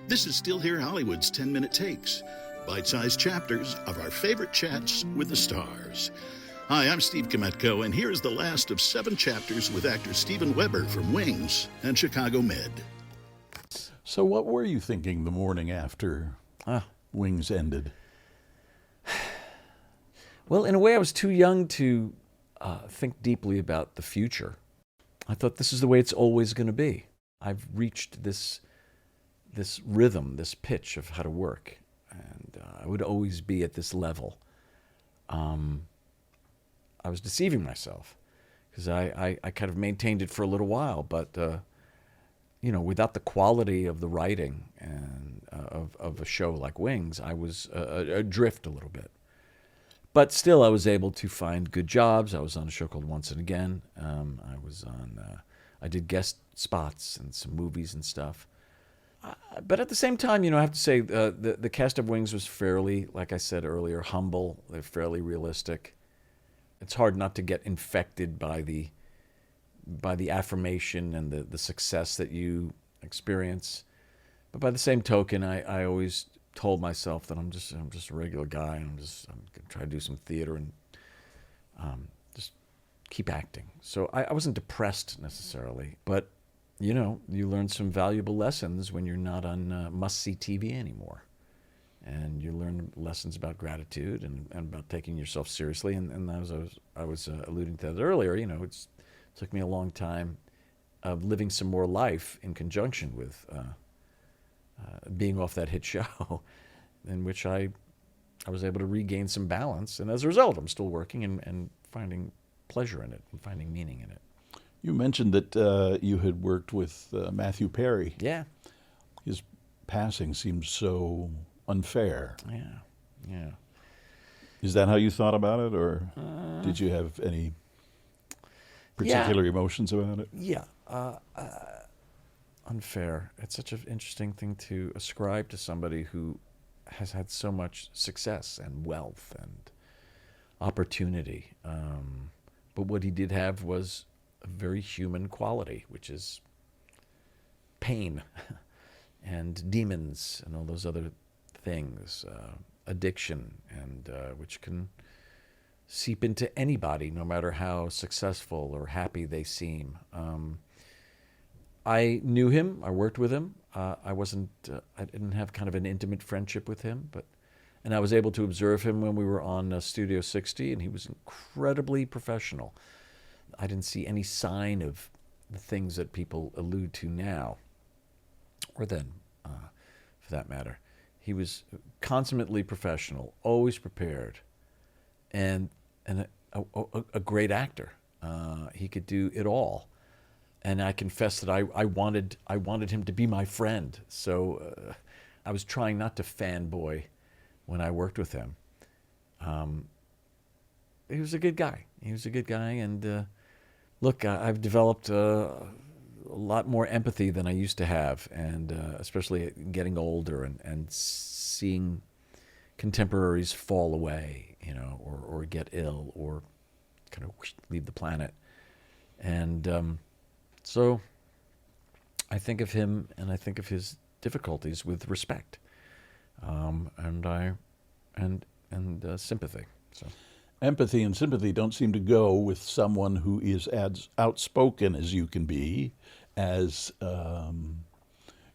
This is Still Here Hollywood's 10-Minute Takes, bite-sized chapters of our favorite chats with the stars. Hi, I'm Steve Kmetko, and here is the last of 7 chapters with actor Steven Weber from Wings and Chicago Med. So what were you thinking the morning after Wings ended? Well, in a way, I was too young to think deeply about the future. I thought this is the way it's always going to be. I've reached this rhythm, this pitch of how to work, and I would always be at this level. I was deceiving myself because I kind of maintained it for a little while, but without the quality of the writing and of a show like Wings, I was adrift a little bit. But still, I was able to find good jobs. I was on a show called Once and Again. I did guest spots in some movies and stuff. But at the same time, I have to say the cast of Wings was fairly, like I said earlier, humble. They're fairly realistic. It's hard not to get infected by the affirmation and the success that you experience. But by the same token, I always told myself that I'm just a regular guy, and I'm gonna try to do some theater and just keep acting. So I wasn't depressed necessarily, but you learn some valuable lessons when you're not on must-see TV anymore. And you learn lessons about gratitude and about taking yourself seriously. And as I was alluding to that earlier, it took me a long time of living some more life in conjunction with being off that hit show, in which I was able to regain some balance. And as a result, I'm still working and finding pleasure in it and finding meaning in it. You mentioned that you had worked with Matthew Perry. Yeah. His passing seems so unfair. Yeah. Is that how you thought about it, or did you have any particular emotions about it? Yeah. Unfair. It's such an interesting thing to ascribe to somebody who has had so much success and wealth and opportunity. But what he did have was a very human quality, which is pain and demons and all those other things, addiction, and which can seep into anybody, no matter how successful or happy they seem. I knew him. I worked with him. I didn't have kind of an intimate friendship with him, and I was able to observe him when we were on Studio 60, and he was incredibly professional. I didn't see any sign of the things that people allude to now, or then, for that matter. He was consummately professional, always prepared, and a great actor. He could do it all. And I confess that I wanted him to be my friend. So I was trying not to fanboy when I worked with him. He was a good guy. And look, I've developed a lot more empathy than I used to have, and especially getting older and seeing contemporaries fall away, or get ill, or kind of leave the planet. And so I think of him, and I think of his difficulties with respect, and sympathy. So Empathy and sympathy don't seem to go with someone who is as outspoken as you can be, as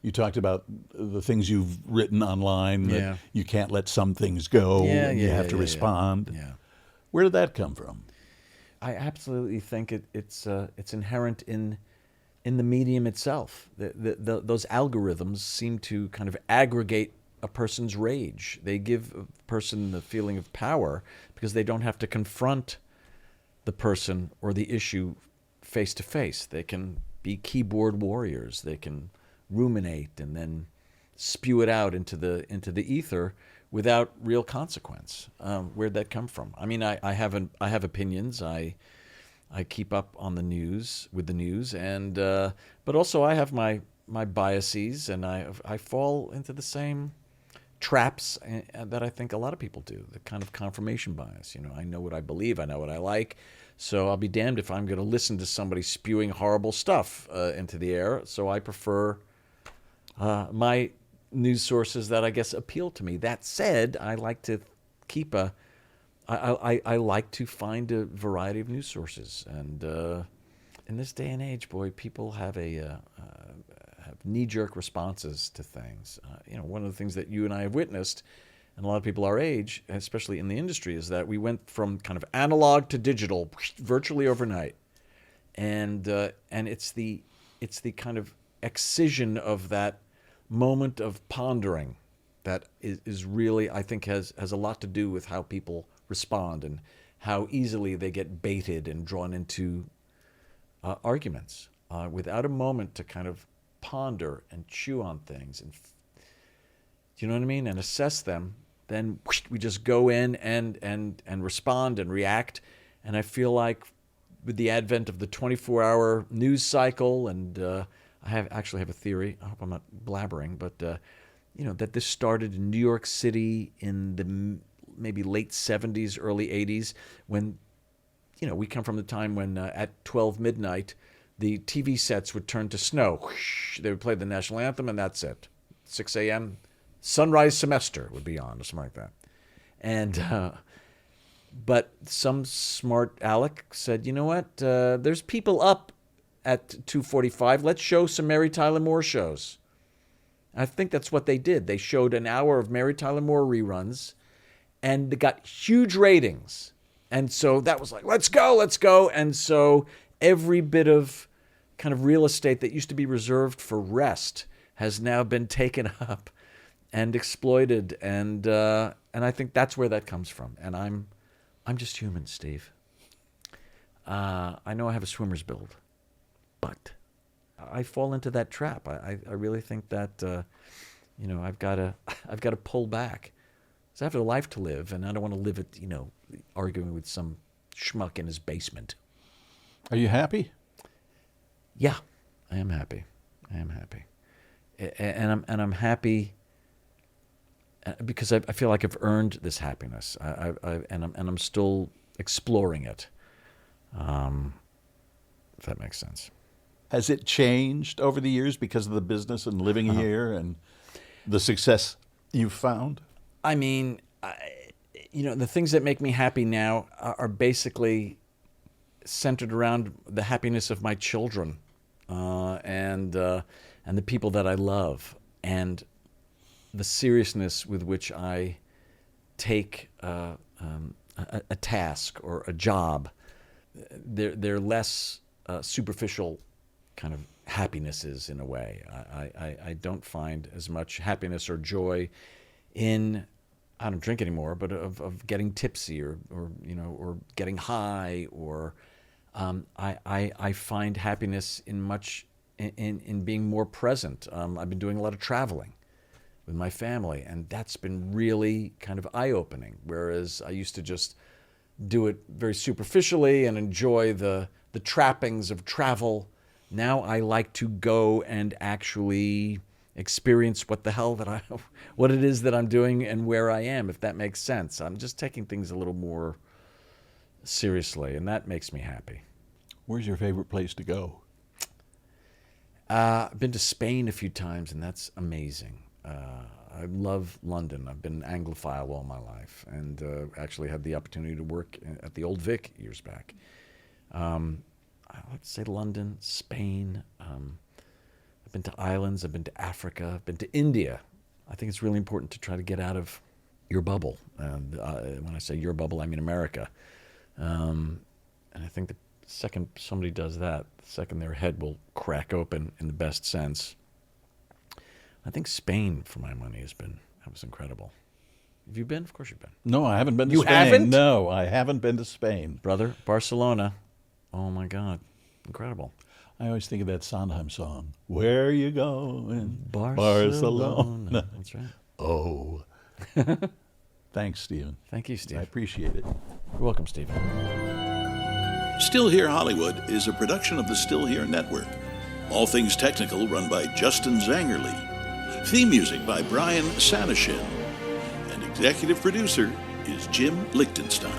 you talked about the things you've written online, that you can't let some things go, you have to respond. Yeah. Where did that come from? I absolutely think it's inherent in the medium itself. Those algorithms seem to kind of aggregate a person's rage. They give a person the feeling of power because they don't have to confront the person or the issue face to face. They can be keyboard warriors. They can ruminate and then spew it out into the ether without real consequence. Where'd that come from? I mean, I have opinions. I keep up on the news with the news, and but also I have my biases, and I fall into the same traps that I think a lot of people do. The kind of confirmation bias. I know what I believe. I know what I like. So I'll be damned if I'm going to listen to somebody spewing horrible stuff into the air. So I prefer my news sources that I guess appeal to me. That said, I like to keep I like to find a variety of news sources, and in this day and age, boy, people have have knee-jerk responses to things. One of the things that you and I have witnessed, and a lot of people our age, especially in the industry, is that we went from kind of analog to digital virtually overnight, and it's the kind of excision of that moment of pondering that is really, I think, has a lot to do with how people respond and how easily they get baited and drawn into arguments without a moment to kind of ponder and chew on things and, you know what I mean, and assess them. Then we just go in and respond and react. And I feel like with the advent of the 24-hour news cycle, and I actually have a theory. I hope I'm not blabbering, but that this started in New York City in the maybe late 70s, early 80s, when we come from the time when at 12 midnight the TV sets would turn to snow. They would play the national anthem, and that's it. 6 a.m. Sunrise Semester would be on, or something like that. And but some smart aleck said, you know what? There's people up at 2:45. Let's show some Mary Tyler Moore shows. I think that's what they did. They showed an hour of Mary Tyler Moore reruns, and they got huge ratings. And so that was like, let's go. And so every bit of kind of real estate that used to be reserved for rest has now been taken up and exploited. And I think that's where that comes from. And I'm just human, Steve. I know I have a swimmer's build, but I fall into that trap. I really think that I've got to pull back. So I have a life to live, and I don't want to live it, arguing with some schmuck in his basement. Are you happy? Yeah, I am happy. And I'm happy because I feel like I've earned this happiness. I'm still exploring it. If that makes sense. Has it changed over the years because of the business and living here and the success you've found? I mean, the things that make me happy now are basically centered around the happiness of my children and the people that I love, and the seriousness with which I take a task or a job. They're less superficial kind of happinesses in a way. I don't find as much happiness or joy in, I don't drink anymore, but of getting tipsy or getting high, or I find happiness in being more present. I've been doing a lot of traveling with my family, and that's been really kind of eye-opening, whereas I used to just do it very superficially and enjoy the trappings of travel. Now I like to go and actually experience what it is that I'm doing and where I am, if that makes sense. I'm just taking things a little more seriously, and that makes me happy. Where's your favorite place to go? I've been to Spain a few times, and that's amazing. I love London. I've been Anglophile all my life, and actually had the opportunity to work at the Old Vic years back. Let's say London, Spain. I've been to islands. I've been to Africa. I've been to India. I think it's really important to try to get out of your bubble. And when I say your bubble, I mean America. And I think the second somebody does that, the second their head will crack open in the best sense. I think Spain, for my money, that was incredible. Have you been? Of course you've been. No, I haven't been to You Spain. haven't? No, I haven't been to Spain. Brother, Barcelona. Oh, my God. Incredible. I always think of that Sondheim song. Where you going? Barcelona. That's right. Oh. Thanks, Stephen. Thank you, Steve. I appreciate it. You're welcome, Stephen. Still Here Hollywood is a production of the Still Here Network. All things technical run by Justin Zangerly. Theme music by Brian Sanashin. And executive producer is Jim Lichtenstein.